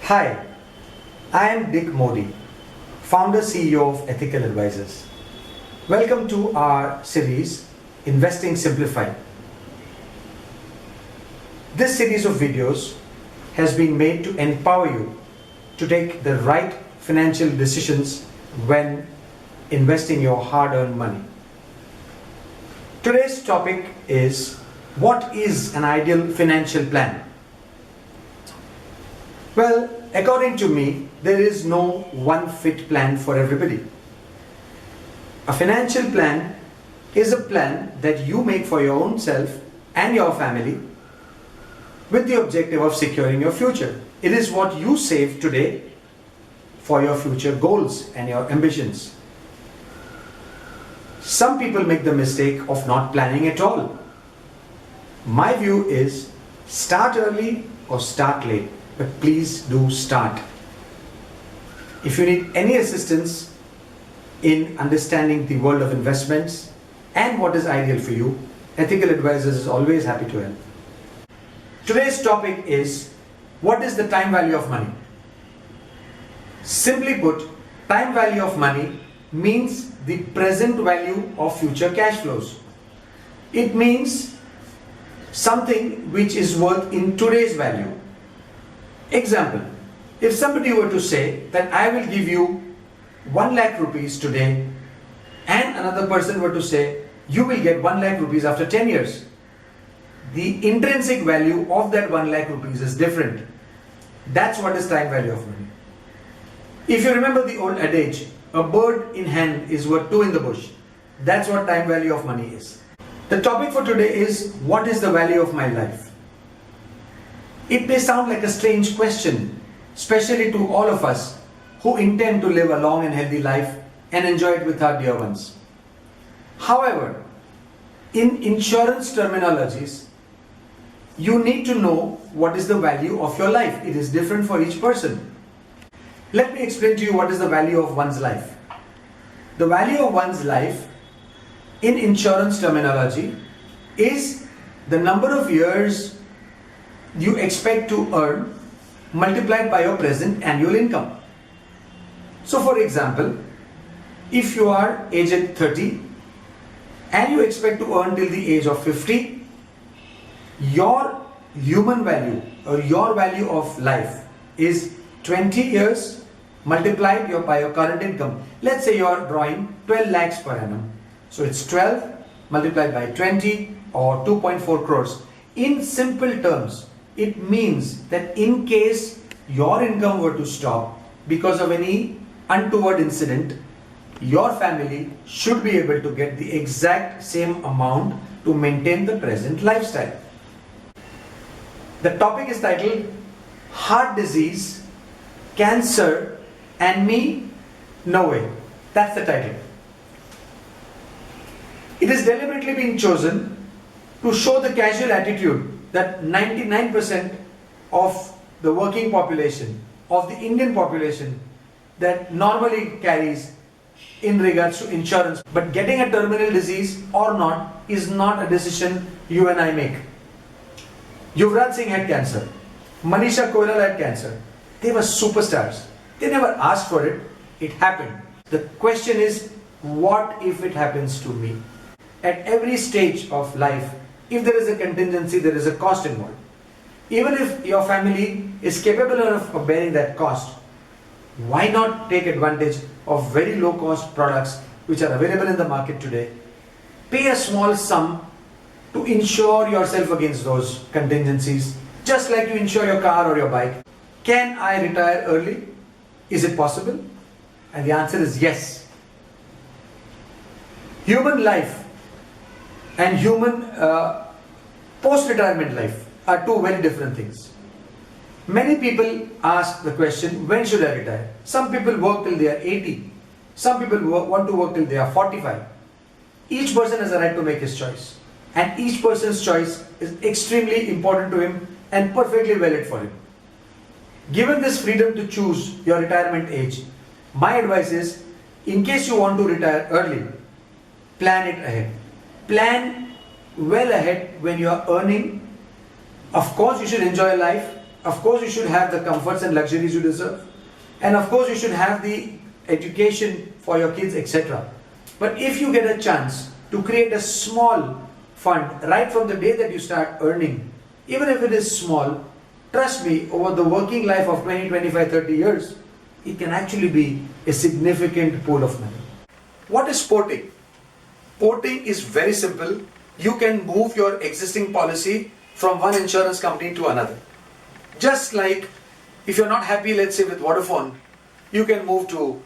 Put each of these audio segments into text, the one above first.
Hi, I am Dick Modi, founder CEO of Ethical Advisors. Welcome to our series Investing Simplified. This series of videos has been made to empower you to take the right financial decisions when investing your hard-earned money. Today's topic is, what is an ideal financial plan? Well, according to me, there is no one fit plan for everybody. A financial plan is a plan that you make for your own self and your family with the objective of securing your future. It is what you save today for your future goals and your ambitions. Some people make the mistake of not planning at all. My view is, start early or start late, but please do start. If you need any assistance in understanding the world of investments and what is ideal for you, Ethical Advisors is always happy to help. Today's topic is, what is the time value of money? Simply put, time value of money means the present value of future cash flows. It means something which is worth in today's value. Example, if somebody were to say that I will give you 1 lakh rupees today, and another person were to say you will get 1 lakh rupees after 10 years, the intrinsic value of that 1 lakh rupees is different. That's what is time value of money. If you remember the old adage, a bird in hand is worth 2 in the bush. That's what time value of money is. The topic for today is, what is the value of my life? It may sound like a strange question, especially to all of us who intend to live a long and healthy life and enjoy it with our dear ones. However, in insurance terminologies, you need to know what is the value of your life. It is different for each person. Let me explain to you what is the value of one's life. The value of one's life in insurance terminology is the number of years you expect to earn multiplied by your present annual income. So for example, if you are aged 30 and you expect to earn till the age of 50, your human value or your value of life is 20 years multiplied by your current income. Let's say you are drawing 12 lakhs per annum. So it's 12 multiplied by 20 or 2.4 crores. In simple terms, it means that in case your income were to stop because of any untoward incident, your family should be able to get the exact same amount to maintain the present lifestyle. The topic is titled, Heart Disease, Cancer and Me? No Way. That's the title. It is deliberately being chosen to show the casual attitude that 99% of the working population, of the Indian population, that normally carries in regards to insurance. But getting a terminal disease or not is not a decision you and I make. Yuvraj Singh had cancer. Manisha Koilal had cancer. They were superstars. They never asked for it. It happened. The question is, what if it happens to me? At every stage of life, if there is a contingency, there is a cost involved. Even if your family is capable enough of bearing that cost, why not take advantage of very low cost products which are available in the market today? Pay a small sum to insure yourself against those contingencies, just like you insure your car or your bike. Can I retire early? Is it possible? And the answer is yes. Human life and human post-retirement life are two very different things. Many people ask the question, when should I retire? Some people work till they are 80. Some people want to work till they are 45. Each person has a right to make his choice. And each person's choice is extremely important to him and perfectly valid for him. Given this freedom to choose your retirement age, my advice is, in case you want to retire early, plan it ahead. Plan well ahead when you are earning. Of course, you should enjoy life. Of course, you should have the comforts and luxuries you deserve. And of course, you should have the education for your kids, etc. But if you get a chance to create a small fund right from the day that you start earning, even if it is small, trust me, over the working life of 20, 25, 30 years, it can actually be a significant pool of money. What is porting? Porting is very simple. You can move your existing policy from one insurance company to another. Just like if you're not happy, let's say with Vodafone, you can move to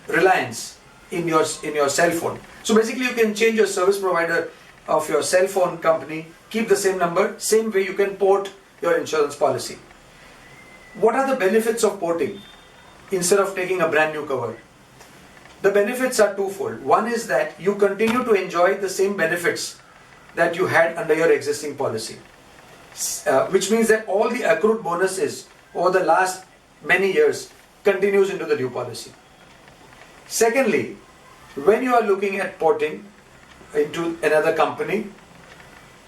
Reliance in your cell phone. So basically you can change your service provider of your cell phone company, keep the same number, same way you can port your insurance policy. What are the benefits of porting instead of taking a brand new cover? The benefits are twofold. One is that you continue to enjoy the same benefits that you had under your existing policy, which means that all the accrued bonuses over the last many years continues into the new policy. Secondly, when you are looking at porting into another company,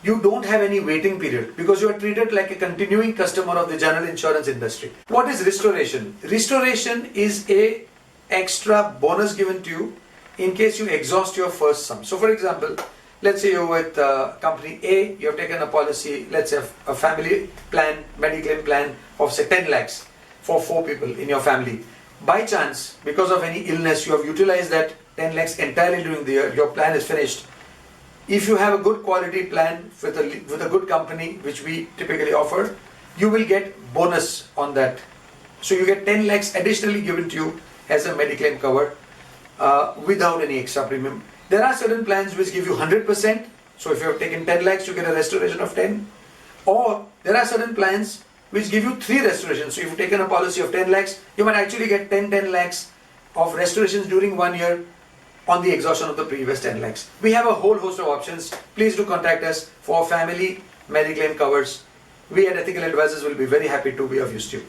you don't have any waiting period because you are treated like a continuing customer of the general insurance industry. What is restoration? Restoration is a extra bonus given to you in case you exhaust your first sum. So for example, let's say you're with company A, you have taken a policy, let's say a family plan, Mediclaim plan of say 10 lakhs for 4 people in your family. By chance, because of any illness, you have utilized that 10 lakhs entirely during the year, your plan is finished. If you have a good quality plan with a good company, which we typically offer, you will get bonus on that. So you get 10 lakhs additionally given to you as a Mediclaim cover without any extra premium. There are certain plans which give you 100%. So if you have taken 10 lakhs, you get a restoration of 10. Or there are certain plans which give you 3 restorations. So if you've taken a policy of 10 lakhs, you might actually get 10 lakhs of restorations during 1 year on the exhaustion of the previous 10 lakhs. We have a whole host of options. Please do contact us for family Mediclaim covers. We at Ethical Advisors will be very happy to be of use to you.